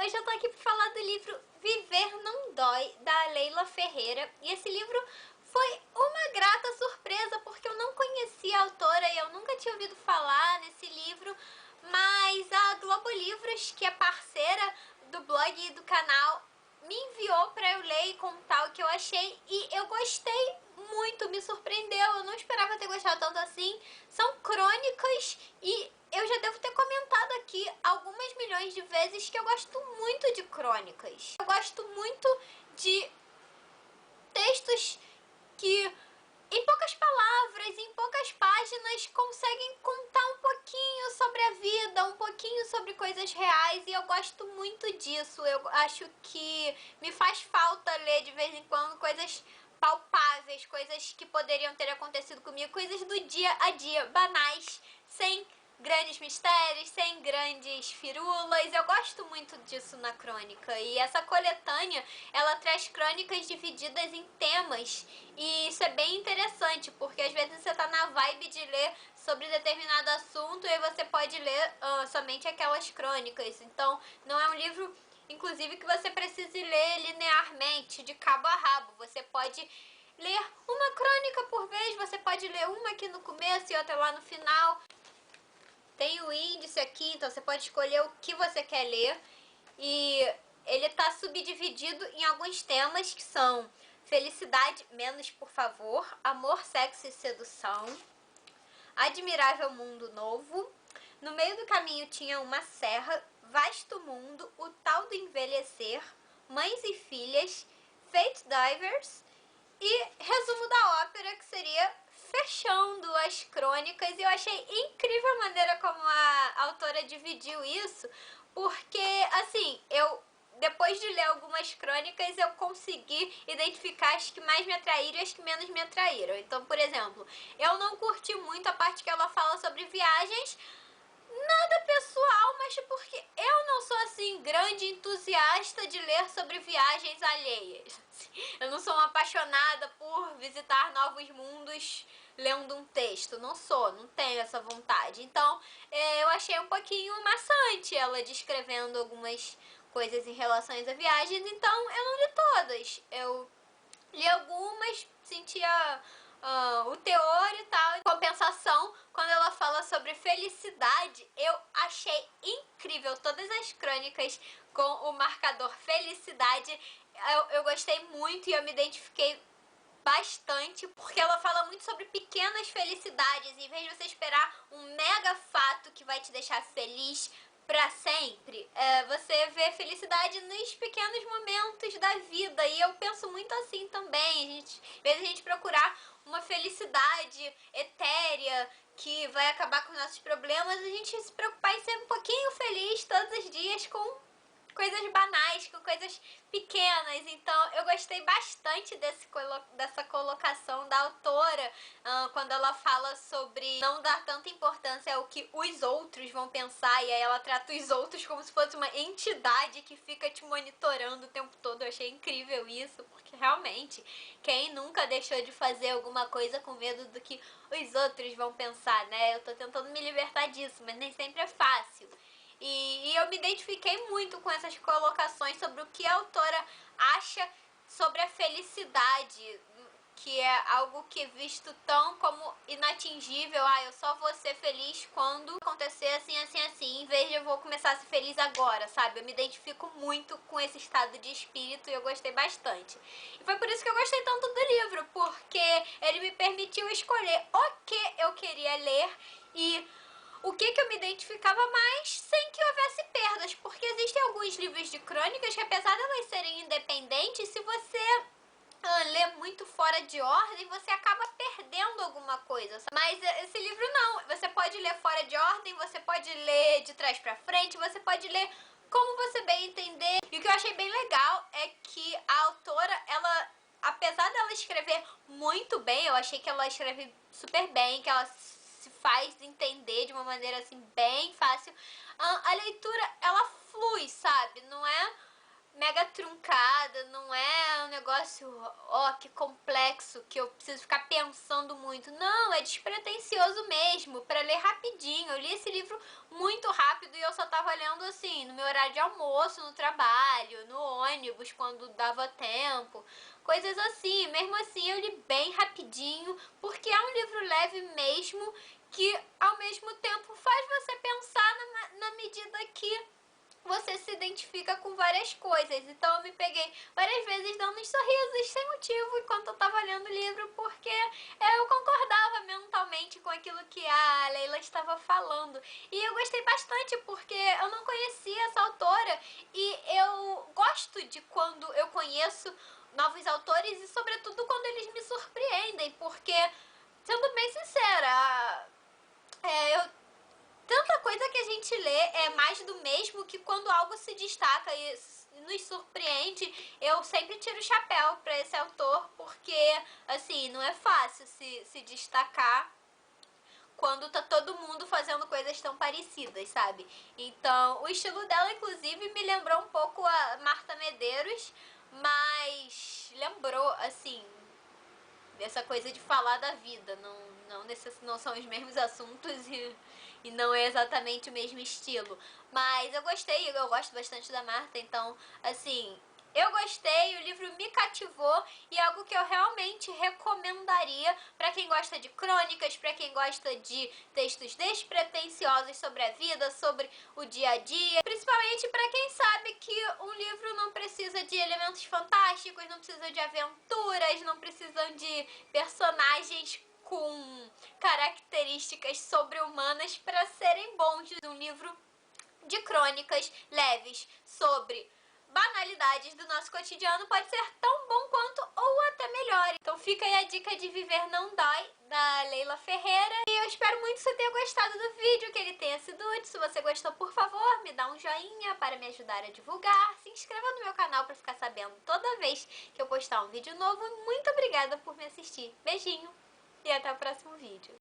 Hoje eu tô aqui pra falar do livro Viver Não Dói, da Leila Ferreira. E esse livro foi uma grata surpresa, porque eu não conhecia a autora e eu nunca tinha ouvido falar nesse livro. Mas a Globo Livros, que é parceira do blog e do canal, me enviou pra eu ler e contar o que eu achei. E eu gostei muito, me surpreendeu. Eu não esperava ter gostado tanto assim. São crônicas e eu já devo ter comentado aqui algumas milhões de vezes que eu gosto muito de crônicas. Eu gosto muito de textos que, em poucas palavras, em poucas páginas, conseguem contar um pouquinho sobre a vida, um pouquinho sobre coisas reais, e eu gosto muito disso. Eu acho que me faz falta ler de vez em quando coisas palpáveis, coisas que poderiam ter acontecido comigo, coisas do dia a dia, banais, sem grandes mistérios, sem grandes firulas. Eu gosto muito disso na crônica. E essa coletânea, ela traz crônicas divididas em temas. E isso é bem interessante, porque às vezes você tá na vibe de ler sobre determinado assunto e você pode ler somente aquelas crônicas. Então, não é um livro, inclusive, que você precise ler linearmente, de cabo a rabo. Você pode ler uma crônica por vez, você pode ler uma aqui no começo e outra lá no final. Tem o índice aqui, então você pode escolher o que você quer ler. E ele está subdividido em alguns temas que são felicidade, menos por favor, amor, sexo e sedução, admirável mundo novo, no meio do caminho tinha uma serra, vasto mundo, o tal do envelhecer, mães e filhas, Fate Divers e resumo da ópera, que seria fechando as crônicas. E eu achei incrível a maneira como a autora dividiu isso, porque, assim, depois de ler algumas crônicas, eu consegui identificar as que mais me atraíram e as que menos me atraíram. Então, por exemplo, eu não curti muito a parte que ela fala sobre viagens, nada pessoal, mas porque eu não sou, assim, grande entusiasta de ler sobre viagens alheias. Eu não sou uma apaixonada por visitar novos mundos lendo um texto. Não tenho essa vontade. Então, eu achei um pouquinho maçante ela descrevendo algumas coisas em relação a viagens. Então, eu não li todas. Eu li algumas, sentia o teor e tal. Em compensação, quando ela fala sobre felicidade, eu achei incrível todas as crônicas com o marcador felicidade. Eu gostei muito e eu me identifiquei bastante, porque ela fala muito sobre pequenas felicidades. Em vez de você esperar um mega fato que vai te deixar feliz pra sempre, você vê felicidade nos pequenos momentos da vida. E eu penso muito assim também. Em vez de a gente procurar uma felicidade etérea que vai acabar com os nossos problemas, a gente se preocupar em ser um pouquinho feliz todos os dias com coisas banais, com coisas pequenas. Então eu gostei bastante dessa colocação da autora, quando ela fala sobre não dar tanta importância ao que os outros vão pensar, e aí ela trata os outros como se fosse uma entidade que fica te monitorando o tempo todo. Eu achei incrível isso, porque realmente, quem nunca deixou de fazer alguma coisa com medo do que os outros vão pensar, né? Eu tô tentando me libertar disso, mas nem sempre é fácil. E eu me identifiquei muito com essas colocações sobre o que a autora acha sobre a felicidade, que é algo que é visto tão como inatingível. Eu só vou ser feliz quando acontecer assim, assim, assim, em vez de eu vou começar a ser feliz agora, sabe? Eu me identifico muito com esse estado de espírito e eu gostei bastante. E foi por isso que eu gostei tanto do livro, porque ele me permitiu escolher o que eu queria ler e o que eu me identificava mais, sem que houvesse perdas, porque existem alguns livros de crônicas que, apesar de elas serem independentes, se você lê muito fora de ordem, você acaba perdendo alguma coisa. Mas esse livro não, você pode ler fora de ordem, você pode ler de trás pra frente, você pode ler como você bem entender. E o que eu achei bem legal é que a autora, ela, apesar dela escrever muito bem, eu achei que ela escreve super bem, que ela se faz entender de uma maneira assim bem fácil, a leitura, ela flui, sabe? mega truncada, não é um negócio, ó, que complexo, que eu preciso ficar pensando muito. Não, é despretensioso mesmo, pra ler rapidinho. Eu li esse livro muito rápido e eu só tava lendo assim, no meu horário de almoço, no trabalho, no ônibus, quando dava tempo, coisas assim. Mesmo assim eu li bem rapidinho, porque é um livro leve mesmo, que ao mesmo tempo faz você pensar na medida que você se identifica com várias coisas. Então eu me peguei várias vezes dando uns sorrisos sem motivo enquanto eu tava lendo o livro, porque eu concordava mentalmente com aquilo que a Leila estava falando. E eu gostei bastante porque eu não conhecia essa autora e eu gosto de quando eu conheço novos autores e sobretudo quando eles me surpreendem, porque, sendo bem sincera, eu tanta coisa que a gente lê é mais do mesmo, que quando algo se destaca e nos surpreende, eu sempre tiro o chapéu pra esse autor, porque, assim, não é fácil se destacar quando tá todo mundo fazendo coisas tão parecidas, sabe? Então, o estilo dela, inclusive, me lembrou um pouco a Marta Medeiros, mas lembrou, assim, dessa coisa de falar da vida, não são os mesmos assuntos e não é exatamente o mesmo estilo. Mas eu gostei, eu gosto bastante da Marta, então, assim, eu gostei, o livro me cativou e é algo que eu realmente recomendaria para quem gosta de crônicas, para quem gosta de textos despretensiosos sobre a vida, sobre o dia a dia, principalmente para quem sabe que um livro não precisa de elementos fantásticos, não precisa de aventuras, não precisa de personagens com características sobre-humanas para serem bons. Um livro de crônicas leves sobre banalidades do nosso cotidiano pode ser tão bom quanto ou até melhor. Então fica aí a dica de Viver Não Dói, da Leila Ferreira. E eu espero muito que você tenha gostado do vídeo, que ele tenha sido útil. Se você gostou, por favor, me dá um joinha para me ajudar a divulgar. Se inscreva no meu canal para ficar sabendo toda vez que eu postar um vídeo novo. Muito obrigada por me assistir. Beijinho e até o próximo vídeo.